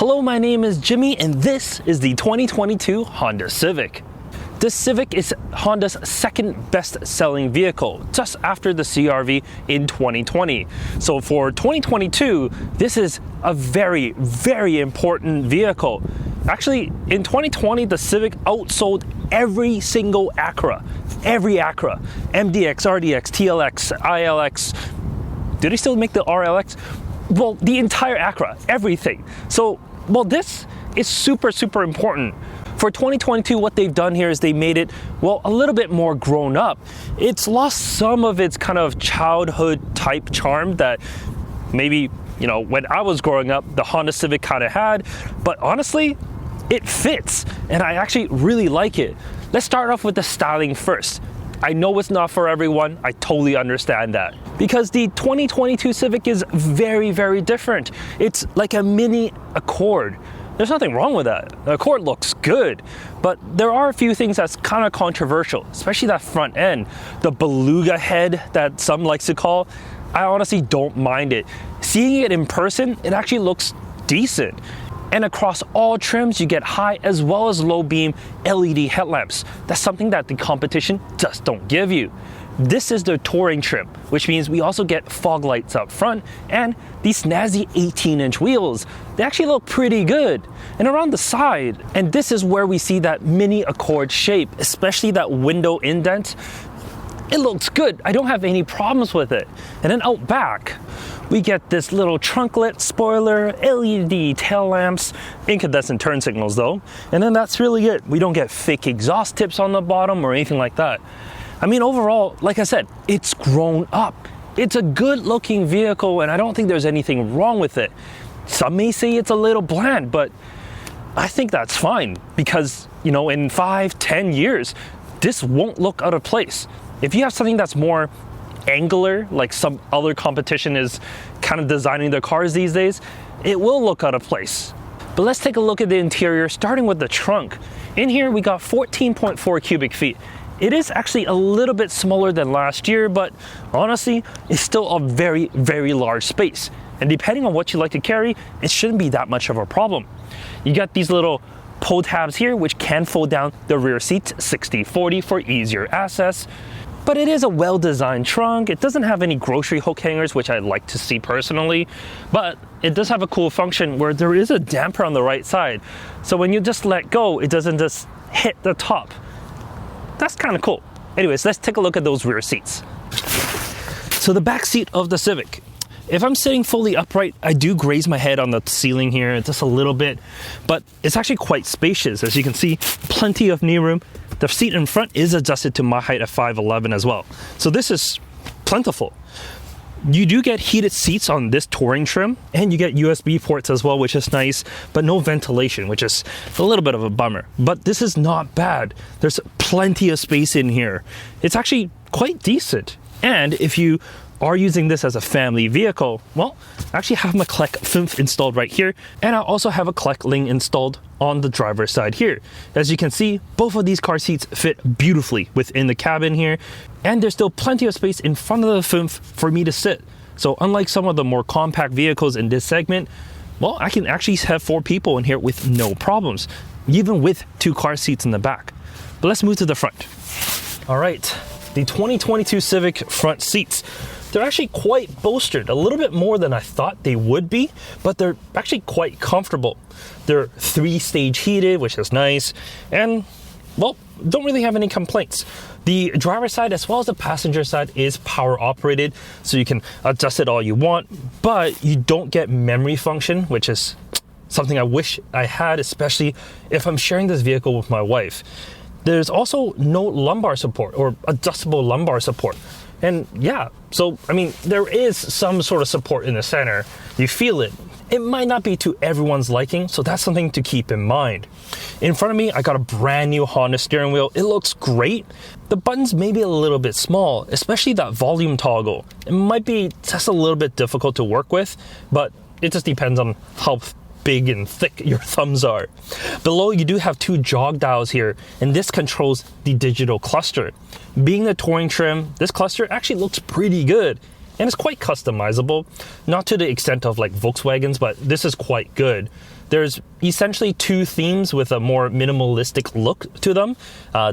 Hello, my name is Jimmy and this is the 2022 Honda Civic. This Civic is Honda's second best-selling vehicle, just after the CR-V in 2020. So for 2022, this is a very, very important vehicle. Actually, in 2020, the Civic outsold every single Acura. Every Acura. MDX, RDX, TLX, ILX. Do they still make the RLX? Well, the entire Acura, everything. So, well, this is super, super important. For 2022, what they've done here is they made it, well, a little bit more grown up. It's lost some of its kind of childhood type charm that maybe, you know, when I was growing up, the Honda Civic kind of had, but honestly, it fits, and I actually really like it. Let's start off with the styling first. I know it's not for everyone, I totally understand that. Because the 2022 Civic is very, very different. It's like a mini Accord. There's nothing wrong with that. The Accord looks good, but there are a few things that's kind of controversial, especially that front end. The beluga head that some likes to call, I honestly don't mind it. Seeing it in person, it actually looks decent. And across all trims, you get high as well as low beam LED headlamps. That's something that the competition just don't give you. This is the touring trim, which means we also get fog lights up front and these snazzy 18-inch wheels. They actually look pretty good. And around the side, and this is where we see that mini Accord shape, especially that window indent. It looks good. I don't have any problems with it. And then out back, we get this little trunklet spoiler, LED tail lamps, incandescent turn signals though. And then that's really it. We don't get fake exhaust tips on the bottom or anything like that. I mean, overall, like I said, it's grown up. It's a good looking vehicle and I don't think there's anything wrong with it. Some may say it's a little bland, but I think that's fine because, you know, in 5-10 years, this won't look out of place. If you have something that's more angular, like some other competition is kind of designing their cars these days, it will look out of place. But let's take a look at the interior, starting with the trunk. In here, we got 14.4 cubic feet. It is actually a little bit smaller than last year, but honestly, it's still a very, very large space. And depending on what you like to carry, it shouldn't be that much of a problem. You got these little pull tabs here, which can fold down the rear seats 60/40 for easier access. But it is a well-designed trunk. It doesn't have any grocery hook hangers, which I like to see personally, but it does have a cool function where there is a damper on the right side. So when you just let go, it doesn't just hit the top. That's kind of cool. Anyways, let's take a look at those rear seats. So the back seat of the Civic. If I'm sitting fully upright, I do graze my head on the ceiling here just a little bit, but it's actually quite spacious. As you can see, plenty of knee room. The seat in front is adjusted to my height of 5'11" as well. So this is plentiful. You do get heated seats on this touring trim, and you get USB ports as well, which is nice, but no ventilation, which is a little bit of a bummer. But this is not bad. There's plenty of space in here. It's actually quite decent. And if you are using this as a family vehicle, well, I actually have my Kleck FIMF installed right here, and I also have a Kleck Ling installed on the driver's side here. As you can see, both of these car seats fit beautifully within the cabin here, and there's still plenty of space in front of the FIMF for me to sit. So unlike some of the more compact vehicles in this segment, well, I can actually have 4 people in here with no problems, even with 2 car seats in the back. But let's move to the front. All right, the 2022 Civic front seats. They're actually quite bolstered, a little bit more than I thought they would be, but they're actually quite comfortable. They're 3-stage heated, which is nice, and, well, don't really have any complaints. The driver's side as well as the passenger side is power operated, so you can adjust it all you want, but you don't get memory function, which is something I wish I had, especially if I'm sharing this vehicle with my wife. There's also no lumbar support or adjustable lumbar support. And yeah, so I mean, there is some sort of support in the center. You feel it. It might not be to everyone's liking, so that's something to keep in mind. In front of me, I got a brand new Honda steering wheel. It looks great. The buttons may be a little bit small, especially that volume toggle. It might be just a little bit difficult to work with, but it just depends on how big and thick your thumbs are. Below, you do have 2 jog dials here, and this controls the digital cluster. Being the touring trim, this cluster actually looks pretty good. and it's quite customizable. Not to the extent of like Volkswagen's, but this is quite good. There's essentially two themes with a more minimalistic look to them,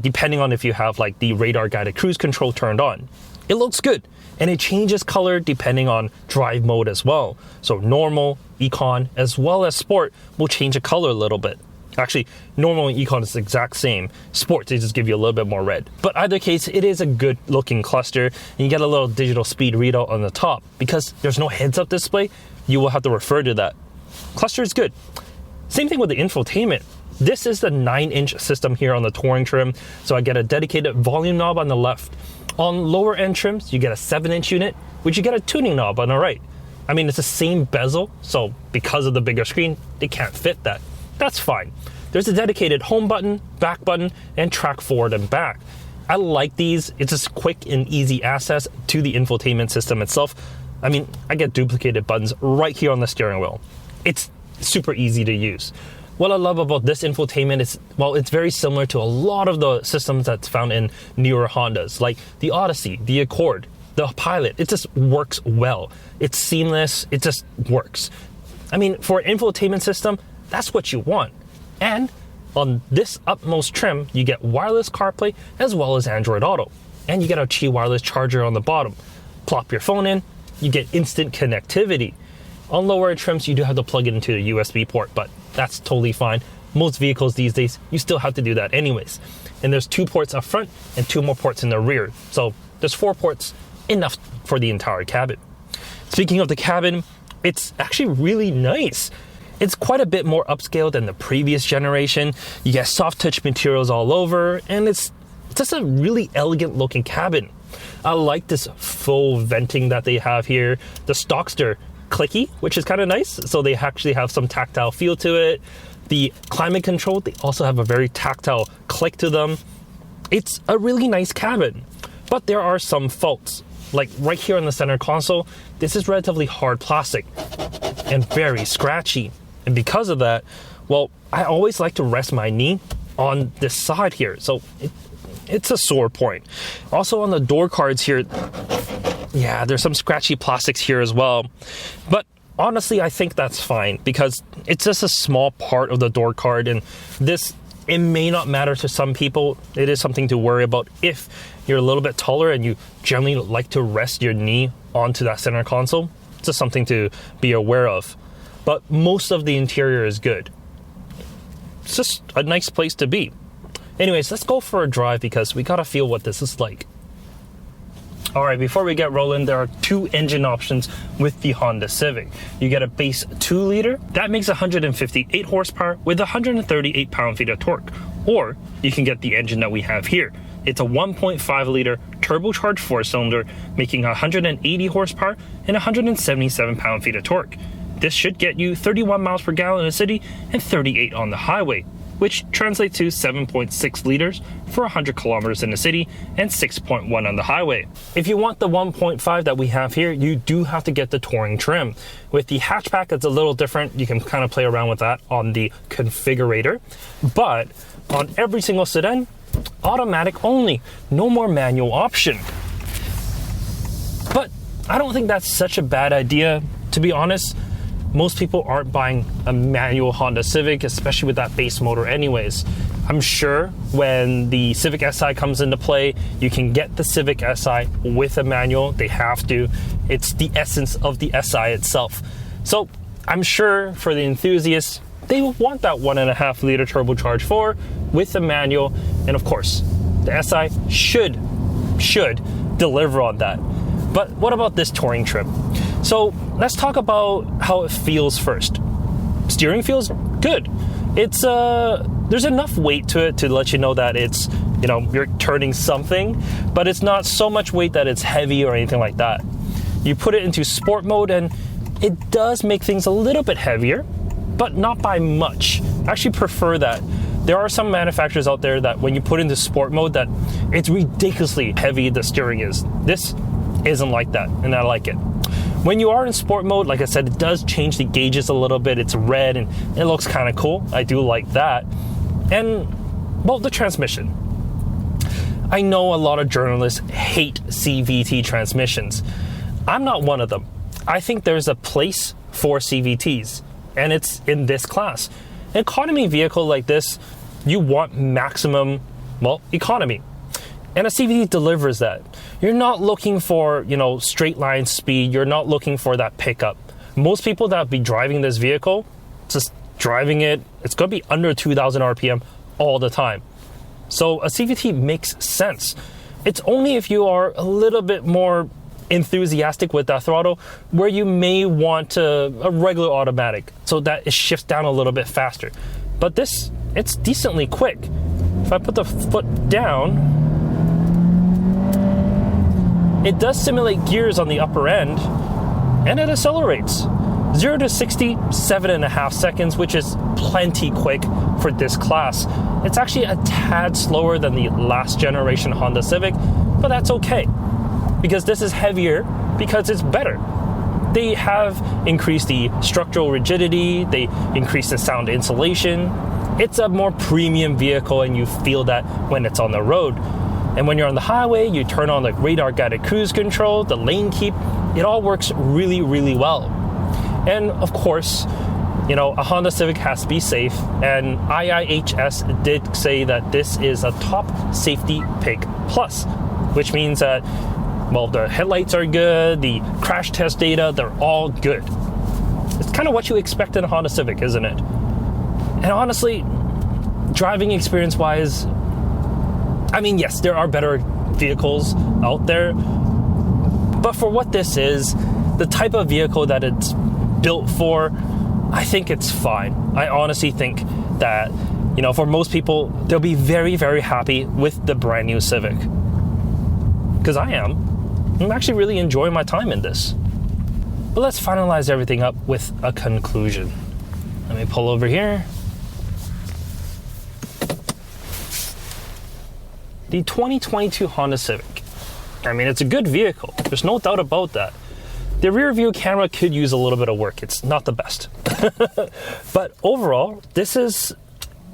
depending on if you have like the radar guided cruise control turned on. It looks good, and it changes color depending on drive mode as well. So normal, econ, as well as sport will change the color a little bit. Actually, normal and econ is the exact same. Sport, they just give you a little bit more red. But either case, it is a good looking cluster, and you get a little digital speed readout on the top. Because there's no heads-up display, you will have to refer to that. Cluster is good. Same thing with the infotainment. This is the 9-inch system here on the Touring trim, so I get a dedicated volume knob on the left. On lower end trims, you get a 7-inch unit, which you get a tuning knob on the right. I mean, it's the same bezel, so because of the bigger screen, they can't fit that. That's fine. There's a dedicated home button, back button, and track forward and back. I like these. It's just quick and easy access to the infotainment system itself. I mean, I get duplicated buttons right here on the steering wheel. It's super easy to use. What I love about this infotainment is, well, it's very similar to a lot of the systems that's found in newer Hondas, like the Odyssey, the Accord, the Pilot. It just works well. It's seamless. It just works. I mean, for an infotainment system, that's what you want. And on this upmost trim, you get wireless CarPlay as well as Android Auto. And you get a Qi wireless charger on the bottom. Plop your phone in, you get instant connectivity. On lower trims, you do have to plug it into a USB port, but that's totally fine. Most vehicles these days, you still have to do that anyways. And there's 2 ports up front and 2 more ports in the rear. So there's 4 ports, enough for the entire cabin. Speaking of the cabin, it's actually really nice. It's quite a bit more upscale than the previous generation. You get soft touch materials all over, and it's just a really elegant looking cabin. I like this faux venting that they have here. The Stockster clicky, which is kind of nice. So they actually have some tactile feel to it. The climate control, they also have a very tactile click to them. It's a really nice cabin, but there are some faults. Like right here on the center console, this is relatively hard plastic and very scratchy. And because of that, well, I always like to rest my knee on this side here. So it's a sore point. Also on the door cards here, yeah, there's some scratchy plastics here as well. But honestly, I think that's fine because it's just a small part of the door card, and this, it may not matter to some people. It is something to worry about if you're a little bit taller and you generally like to rest your knee onto that center console. It's just something to be aware of. But most of the interior is good. It's just a nice place to be. Anyways, let's go for a drive because we gotta feel what this is like. Alright, before we get rolling, there are 2 engine options with the Honda Civic. You get a base 2-liter, that makes 158 horsepower with 138 pound-feet of torque. Or you can get the engine that we have here. It's a 1.5-liter turbocharged 4-cylinder, making 180 horsepower and 177 pound-feet of torque. This should get you 31 miles per gallon in the city and 38 on the highway, which translates to 7.6 liters for 100 kilometers in the city and 6.1 on the highway. If you want the 1.5 that we have here, you do have to get the Touring trim. With the hatchback, it's a little different. You can kind of play around with that on the configurator. But on every single sedan, automatic only, no more manual option. But I don't think that's such a bad idea, to be honest. Most people aren't buying a manual Honda Civic, especially with that base motor anyways. I'm sure when the Civic Si comes into play, you can get the Civic Si with a manual. They have to. It's the essence of the Si itself. So I'm sure for the enthusiasts, they will want that 1.5-liter turbocharged 4 with a manual. And of course, the Si should deliver on that. But what about this Touring trim? So let's talk about how it feels first. Steering feels good. It's there's enough weight to it to let you know that it's, you know, you're turning something, but it's not so much weight that it's heavy or anything like that. You put it into sport mode and it does make things a little bit heavier, but not by much. I actually prefer that. There are some manufacturers out there that when you put into sport mode that it's ridiculously heavy the steering is. This isn't like that, and I like it. When you are in sport mode, like I said, it does change the gauges a little bit. It's red and it looks kind of cool. I do like that. And, well, the transmission. I know a lot of journalists hate CVT transmissions. I'm not one of them. I think there's a place for CVTs, and it's in this class. An economy vehicle like this, you want maximum, well, economy. And a CVT delivers that. You're not looking for, straight line speed. You're not looking for that pickup. Most people that be driving this vehicle, just driving it, it's going to be under 2,000 RPM all the time. So a CVT makes sense. It's only if you are a little bit more enthusiastic with that throttle where you may want a regular automatic so that it shifts down a little bit faster. But this, it's decently quick. If I put the foot down, it does simulate gears on the upper end, and it accelerates. 0 to 60, 7.5 seconds, which is plenty quick for this class. It's actually a tad slower than the last generation Honda Civic, but that's okay, because this is heavier, because it's better. They have increased the structural rigidity, they increased the sound insulation. It's a more premium vehicle, and you feel that when it's on the road. And when you're on the highway, you turn on the radar guided cruise control, the lane keep, it all works really, really well. And of course, a Honda Civic has to be safe, and IIHS did say that this is a top safety pick plus, which means that, well, the headlights are good, the crash test data, they're all good. It's kind of what you expect in a Honda Civic, isn't it? And honestly, driving experience-wise, I mean, yes, there are better vehicles out there, but for what this is, the type of vehicle that it's built for, I think it's fine. I honestly think that, for most people, they'll be very, very happy with the brand new Civic. Because I am. I'm actually really enjoying my time in this. But let's finalize everything up with a conclusion. Let me pull over here. The 2022 Honda Civic. I mean, it's a good vehicle. There's no doubt about that. The rear view camera could use a little bit of work. It's not the best. But overall, it's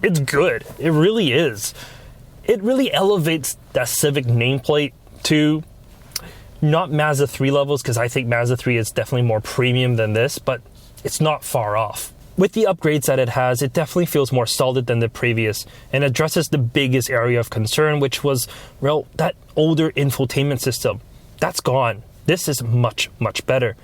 good. It really is. It really elevates that Civic nameplate to not Mazda 3 levels, because I think Mazda 3 is definitely more premium than this, but it's not far off. With the upgrades that it has, it definitely feels more solid than the previous and addresses the biggest area of concern, which was, well, that older infotainment system. That's gone. This is much, much better.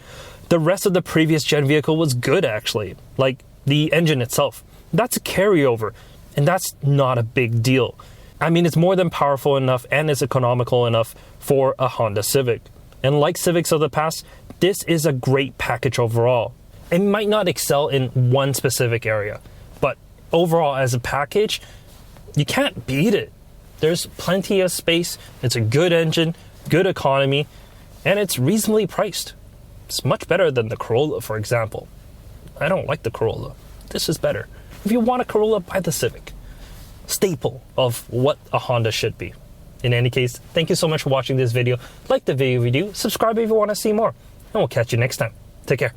The rest of the previous gen vehicle was good, actually, like the engine itself. That's a carryover, and that's not a big deal. I mean, it's more than powerful enough and it's economical enough for a Honda Civic. And like Civics of the past, this is a great package overall. It might not excel in one specific area, but overall as a package, you can't beat it. There's plenty of space, it's a good engine, good economy, and it's reasonably priced. It's much better than the Corolla, for example. I don't like the Corolla. This is better. If you want a Corolla, buy the Civic. Staple of what a Honda should be. In any case, thank you so much for watching this video. Like the video if you do, subscribe if you want to see more, and we'll catch you next time. Take care.